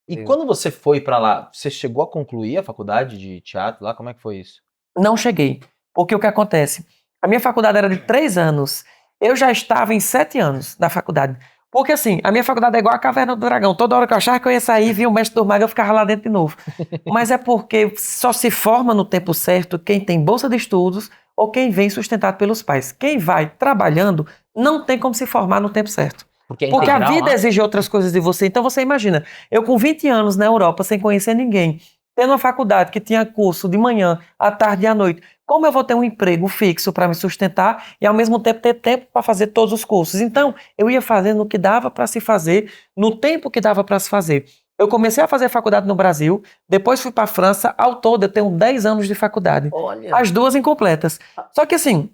E quando você foi pra lá, você chegou a concluir a faculdade de teatro lá? Como é que foi isso? Não cheguei. Porque o que acontece? A minha faculdade era de 3 anos. Eu já estava em 7 anos da faculdade. Porque assim, a minha faculdade é igual a Caverna do Dragão. Toda hora que eu achava que eu ia sair, via o mestre do mago, eu ficava lá dentro de novo. Mas é porque só se forma no tempo certo quem tem bolsa de estudos ou quem vem sustentado pelos pais. Quem vai trabalhando não tem como se formar no tempo certo. Porque é Porque a integral vida lá? exige outras coisas de você. Então você imagina, eu com 20 anos na Europa, sem conhecer ninguém, tendo uma faculdade que tinha curso de manhã, à tarde e à noite, como eu vou ter um emprego fixo para me sustentar e ao mesmo tempo ter tempo para fazer todos os cursos? Então, eu ia fazendo o que dava para se fazer, no tempo que dava para se fazer. Eu comecei a fazer faculdade no Brasil, depois fui para a França, ao todo eu tenho 10 anos de faculdade. Olha. As duas incompletas. Só que assim,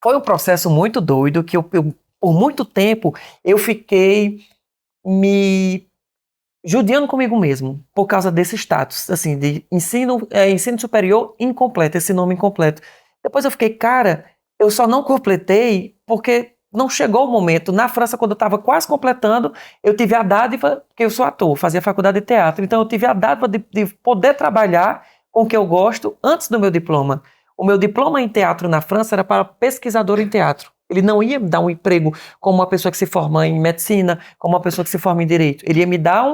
foi um processo muito doido que por muito tempo eu fiquei me judiando comigo mesmo por causa desse status, assim, de ensino superior incompleto, esse nome incompleto. Depois eu fiquei, cara, eu só não completei porque não chegou o momento. Na França, quando eu estava quase completando, eu tive a dádiva, porque eu sou ator, fazia faculdade de teatro, então eu tive a dádiva de poder trabalhar com o que eu gosto antes do meu diploma. O meu diploma em teatro na França era para pesquisador em teatro. Ele não ia me dar um emprego como uma pessoa que se forma em medicina, como uma pessoa que se forma em direito. Ele ia me dar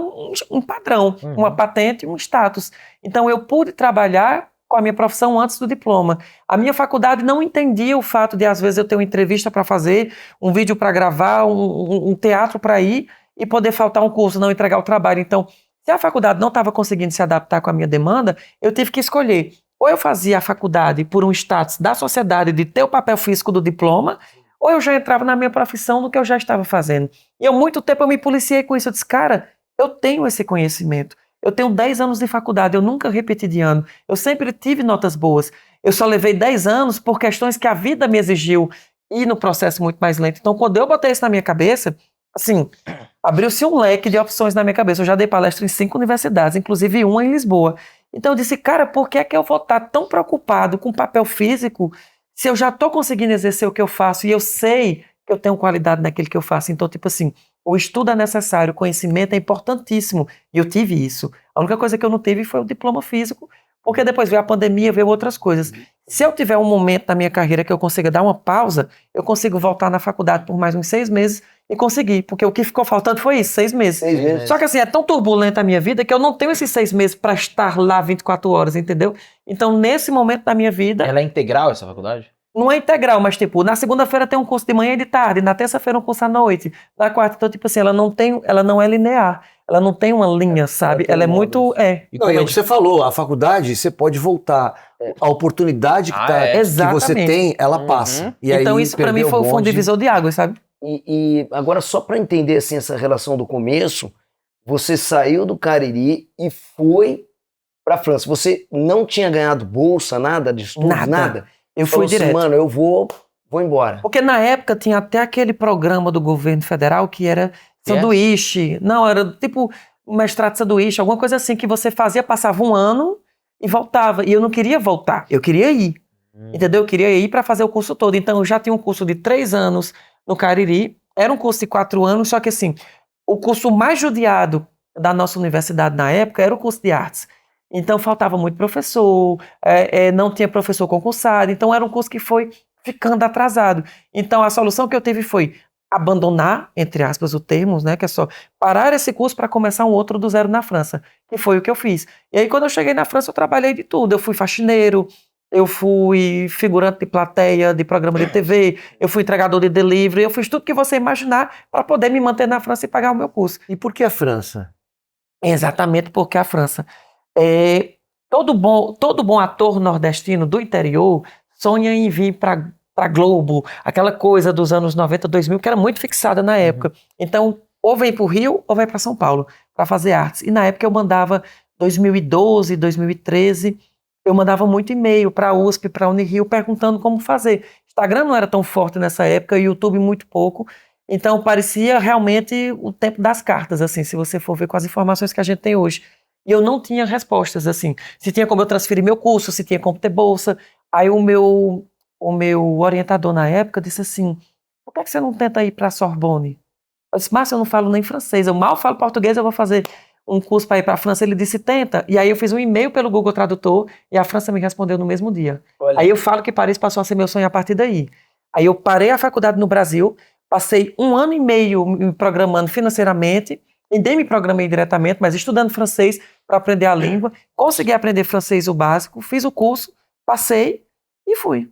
um padrão, uma patente, um status. Então eu pude trabalhar com a minha profissão antes do diploma. A minha faculdade não entendia o fato de, às vezes, eu ter uma entrevista para fazer, um vídeo para gravar, um teatro para ir e poder faltar um curso, não entregar o trabalho. Então, se a faculdade não estava conseguindo se adaptar com a minha demanda, eu tive que escolher. Ou eu fazia a faculdade por um status da sociedade de ter o papel físico do diploma, ou eu já entrava na minha profissão no que eu já estava fazendo. E há muito tempo eu me policiei com isso. Eu disse, cara, eu tenho esse conhecimento. Eu tenho 10 anos de faculdade, eu nunca repeti de ano. Eu sempre tive notas boas. Eu só levei 10 anos por questões que a vida me exigiu ir no processo muito mais lento. Então, quando eu botei isso na minha cabeça, assim, abriu-se um leque de opções na minha cabeça. Eu já dei palestra em 5 universidades, inclusive uma em Lisboa. Então eu disse, cara, por que é que eu vou estar tão preocupado com papel físico se eu já estou conseguindo exercer o que eu faço e eu sei que eu tenho qualidade naquilo que eu faço? Então, tipo assim, o estudo é necessário, o conhecimento é importantíssimo. E eu tive isso. A única coisa que eu não tive foi o diploma físico, porque depois veio a pandemia, veio outras coisas. Se eu tiver um momento na minha carreira que eu consiga dar uma pausa, eu consigo voltar na faculdade por mais uns 6 meses e conseguir, porque o que ficou faltando foi isso, 6 meses. 6 meses. Só que assim, é tão turbulenta a minha vida que eu não tenho esses 6 meses para estar lá 24 horas, entendeu? Então, nesse momento da minha vida... Ela é integral, essa faculdade? Não é integral, mas tipo, na segunda-feira tem um curso de manhã e de tarde, na terça-feira um curso à noite, na quarta, então tipo assim, ela não é linear, ela não tem uma linha, sabe? Ela é muito... E Não, como e é é o que você falou, a faculdade, você pode voltar. A oportunidade que, que você Exatamente. tem, ela passa. E Então aí, isso pra mim perder o foi um bonde. divisor de águas, sabe? E agora, só para entender assim, essa relação do começo, você saiu do Cariri e foi para França. Você não tinha ganhado bolsa, nada de estudos, nada? Eu Falou fui assim, direto. mano, eu vou embora. Porque na época tinha até aquele programa do governo federal que era sanduíche. Não, era tipo um mestrado de sanduíche, alguma coisa assim que você fazia, passava um ano e voltava. E eu não queria voltar, eu queria ir. Entendeu? Eu queria ir para fazer o curso todo. Então eu já tinha um curso de 3 anos no Cariri, era um curso de 4 anos, só que assim, o curso mais judiado da nossa universidade na época era o curso de artes. Então faltava muito professor, não tinha professor concursado, então era um curso que foi ficando atrasado. Então a solução que eu tive foi abandonar, entre aspas, o termo, né, que é só parar esse curso para começar um outro do zero na França, que foi o que eu fiz. E aí quando eu cheguei na França eu trabalhei de tudo, eu fui faxineiro, eu fui figurante de plateia, de programa de TV, eu fui entregador de delivery, eu fiz tudo que você imaginar para poder me manter na França e pagar o meu curso. E por que a França? Exatamente porque a França. Todo bom ator nordestino do interior sonha em vir para Globo, aquela coisa dos anos 90, 2000, que era muito fixada na época. Então, ou vem para o Rio ou vai para São Paulo para fazer artes. E na época eu mandava 2012, 2013, eu mandava muito e-mail para a USP, para a Unirio, perguntando como fazer. Instagram não era tão forte nessa época, YouTube muito pouco. Então parecia realmente o tempo das cartas, assim, se você for ver com as informações que a gente tem hoje. E eu não tinha respostas, assim, se tinha como eu transferir meu curso, se tinha como ter bolsa. Aí o meu orientador na época disse assim, por que você não tenta ir para a Sorbonne? Eu disse, Márcio, eu não falo nem francês, eu mal falo português, eu vou fazer um curso para ir para a França, ele disse, tenta. E aí eu fiz um e-mail pelo Google Tradutor e a França me respondeu no mesmo dia. Olha. Aí eu falo que Paris passou a ser meu sonho a partir daí. Aí eu parei a faculdade no Brasil, passei 1 ano e meio me programando financeiramente, e nem me programei diretamente, mas estudando francês para aprender a língua, consegui aprender francês o básico, fiz o curso, passei e fui.